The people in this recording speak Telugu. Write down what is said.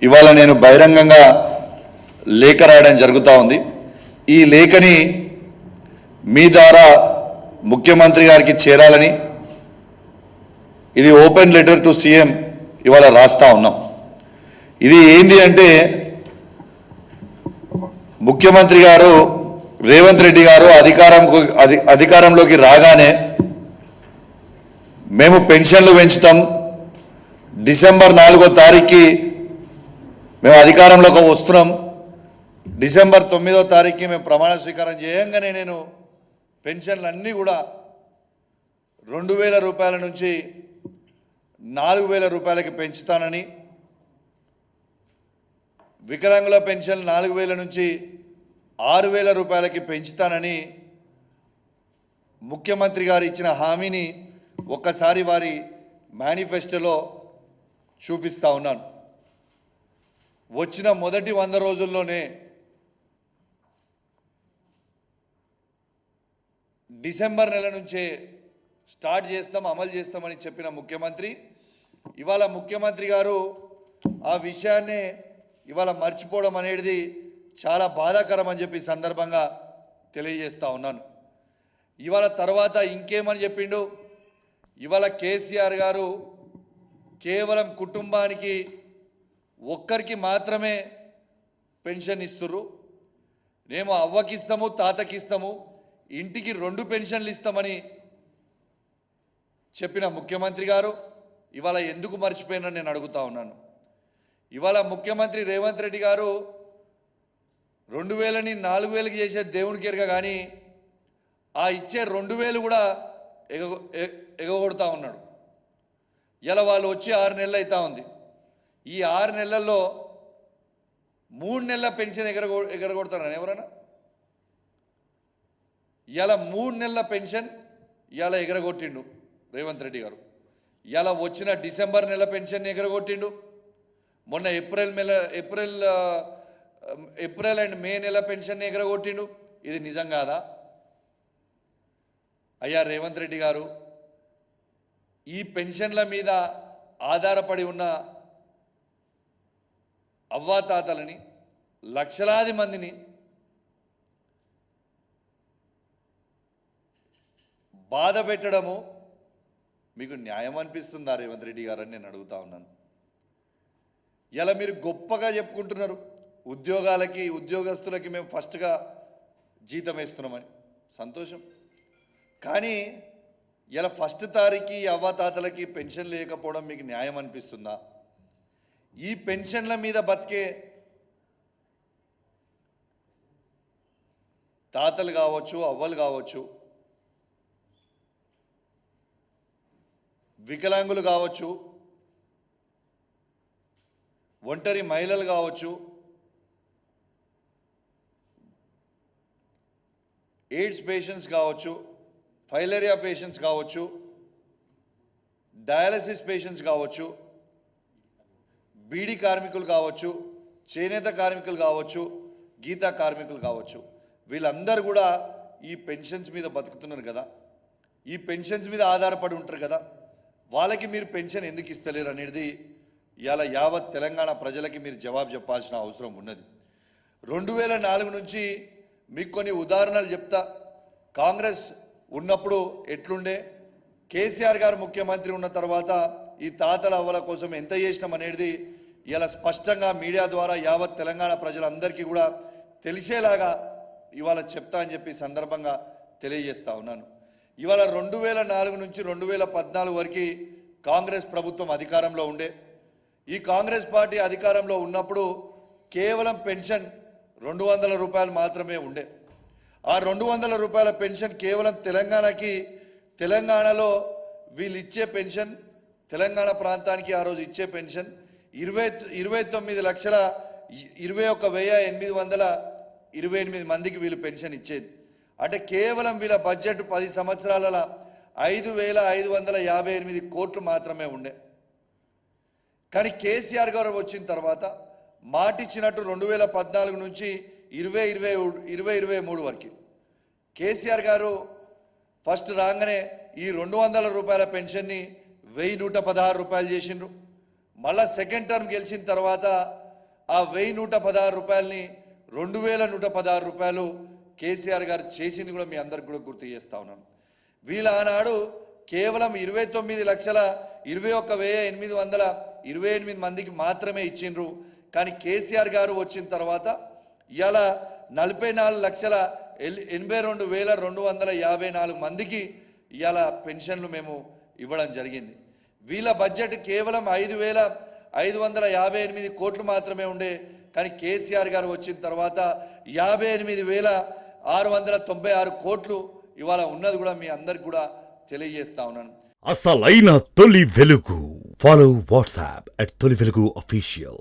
ఇవాళ నేను బహిరంగంగా లేఖ రాయడం జరుగుతూ ఉంది. ఈ లేఖని మీ ద్వారా ముఖ్యమంత్రి గారికి చేరాలని, ఇది ఓపెన్ లెటర్ టు సీఎం ఇవాళ రాస్తా ఉన్నాం. ఇది ఏంది అంటే, ముఖ్యమంత్రి గారు రేవంత్ రెడ్డి గారు అధికారంలోకి రాగానే మేము పెన్షన్లు పెంచుతాం, డిసెంబర్ 4వ తారీఖుకి మేము అధికారంలోకి వస్తున్నాం, డిసెంబర్ 9వ తారీఖుకి మేము ప్రమాణ స్వీకారం చేయంగానే నేను పెన్షన్లు అన్నీ కూడా 2000 రూపాయల నుంచి 4000 రూపాయలకి పెంచుతానని, వికలాంగుల పెన్షన్ 4000 నుంచి 6000 రూపాయలకి పెంచుతానని ముఖ్యమంత్రి గారు ఇచ్చిన హామీని ఒక్కసారి వారి మేనిఫెస్టోలో చూపిస్తా ఉన్నాను. వచ్చిన మొదటి 100 రోజుల్లోనే డిసెంబర్ నెల నుంచే స్టార్ట్ చేస్తాం, అమలు చేస్తామని చెప్పిన ముఖ్యమంత్రి ఇవాళ ముఖ్యమంత్రి గారు ఆ విషయాన్ని ఇవాళ మర్చిపోవడం అనేది చాలా బాధాకరం అని చెప్పి సందర్భంగా తెలియజేస్తా ఉన్నాను. ఇవాళ తర్వాత ఇంకేమని చెప్పిండు, ఇవాళ కేసీఆర్ గారు కేవలం కుటుంబానికి ఒక్కరికి మాత్రమే పెన్షన్ ఇస్తుర్రు, మేము అవ్వకిస్తాము తాతకిస్తాము ఇంటికి 2 పెన్షన్లు ఇస్తామని చెప్పిన ముఖ్యమంత్రి గారు ఇవాళ ఎందుకు మర్చిపోయినారని నేను అడుగుతా ఉన్నాను. ఇవాళ ముఖ్యమంత్రి రేవంత్ రెడ్డి గారు 2000ని 4000కి చేసే దేవునికి ఎరగ, కానీ ఆ ఇచ్చే 2000 కూడా ఎగగొడతా ఉన్నాడు. ఇలా వాళ్ళు వచ్చి 6 నెలలు అవుతా ఉంది. ఈ 6 నెలల్లో 3 నెలల పెన్షన్ ఎగరగొడతారని ఎవరైనా? ఇలా 3 నెలల పెన్షన్ ఇలా ఎగరగొట్టిండు రేవంత్ రెడ్డి గారు. ఇలా వచ్చిన డిసెంబర్ నెల పెన్షన్ ఎగరగొట్టిండు. మొన్న ఏప్రిల్ అండ్ మే నెల పెన్షన్ ఎగరగొట్టిండు. ఇది నిజం కాదా? అయ్యా రేవంత్ రెడ్డి గారు, ఈ పెన్షన్ల మీద ఆధారపడి ఉన్న అవ్వాతాతలని, లక్షలాది మందిని బాధ పెట్టడము మీకు న్యాయం అనిపిస్తుందా రేవంత్ రెడ్డి గారు అని నేను అడుగుతా ఉన్నాను. ఇలా మీరు గొప్పగా చెప్పుకుంటున్నారు, ఉద్యోగస్తులకి మేము ఫస్ట్గా జీతం వేస్తున్నామని, సంతోషం. కానీ ఇలా ఫస్ట్ తారీఖు అవ్వాతాతలకి పెన్షన్ లేకపోవడం మీకు న్యాయం అనిపిస్తుందా? ఈ పెన్షన్ల మీద బతికే తాతలు కావచ్చు, అవ్వలు కావచ్చు, వికలాంగులు కావచ్చు, ఒంటరి మహిళలు కావచ్చు, ఎయిడ్స్ పేషెంట్స్ కావచ్చు, ఫైలేరియా పేషెంట్స్ కావచ్చు, డయాలసిస్ పేషెంట్స్ కావచ్చు, బీడీ కార్మికులు కావచ్చు, చేనేత కార్మికులు కావచ్చు, గీతా కార్మికులు కావచ్చు, వీళ్ళందరూ కూడా ఈ పెన్షన్స్ మీద బతుకుతున్నారు కదా, ఈ పెన్షన్స్ మీద ఆధారపడి ఉంటారు కదా, వాళ్ళకి మీరు పెన్షన్ ఎందుకు ఇస్తలేరు అనేది ఇవాళ యావత్ తెలంగాణ ప్రజలకి మీరు జవాబు చెప్పాల్సిన అవసరం ఉన్నది. 2004 నుంచి మీకు కొన్ని ఉదాహరణలు చెప్తా. కాంగ్రెస్ ఉన్నప్పుడు ఎట్లుండే, కేసీఆర్ గారు ముఖ్యమంత్రి ఉన్న తర్వాత ఈ తాతల అవ్వల కోసం ఎంత చేసినాం అనేది ఇలా స్పష్టంగా మీడియా ద్వారా యావత్ తెలంగాణ ప్రజలందరికీ కూడా తెలిసేలాగా ఇవాళ చెప్తా అని చెప్పి సందర్భంగా తెలియజేస్తా ఉన్నాను. ఇవాళ 2004 నుంచి 2014 వరకు కాంగ్రెస్ ప్రభుత్వం అధికారంలో ఉండే. ఈ కాంగ్రెస్ పార్టీ అధికారంలో ఉన్నప్పుడు కేవలం పెన్షన్ 200 రూపాయలు మాత్రమే ఉండే. ఆ 200 రూపాయల పెన్షన్ కేవలం తెలంగాణలో వీళ్ళు ఇచ్చే పెన్షన్, తెలంగాణ ప్రాంతానికి ఆ రోజు ఇచ్చే పెన్షన్ 29,21,828 మందికి వీళ్ళు పెన్షన్ ఇచ్చేది. అంటే కేవలం వీళ్ళ బడ్జెట్ 10 సంవత్సరాల 5,558 కోట్లు మాత్రమే ఉండే. కానీ కేసీఆర్ గారు వచ్చిన తర్వాత మాటిచ్చినట్టు 2014 నుంచి 2023 వరకు కేసీఆర్ గారు ఫస్ట్ రాగానే ఈ 200 రూపాయల పెన్షన్ని 1116 రూపాయలు చేసిండ్రు. మళ్ళా సెకండ్ టర్మ్ గెలిచిన తర్వాత ఆ 1116 రూపాయలని 2116 రూపాయలు కేసీఆర్ గారు చేసింది కూడా మీ అందరికి కూడా గుర్తు చేస్తా ఉన్నాను. వీళ్ళు ఆనాడు కేవలం 29,21,828 మందికి మాత్రమే ఇచ్చిండ్రు. కానీ కేసీఆర్ గారు వచ్చిన తర్వాత ఇవాళ 44,82,254 మందికి ఇవాళ పెన్షన్లు మేము ఇవ్వడం జరిగింది. వీళ్ళ బడ్జెట్ కేవలం 5,558 కోట్లు మాత్రమే ఉండే. కానీ కేసీఆర్ గారు వచ్చిన తర్వాత 58,696 కోట్లు ఇవాళ ఉన్నది కూడా మీ అందరికి కూడా తెలియజేస్తా ఉన్నాను. అసలైన తొలి వెలుగు. ఫాలో వాట్సాప్ @తొలి వెలుగు official.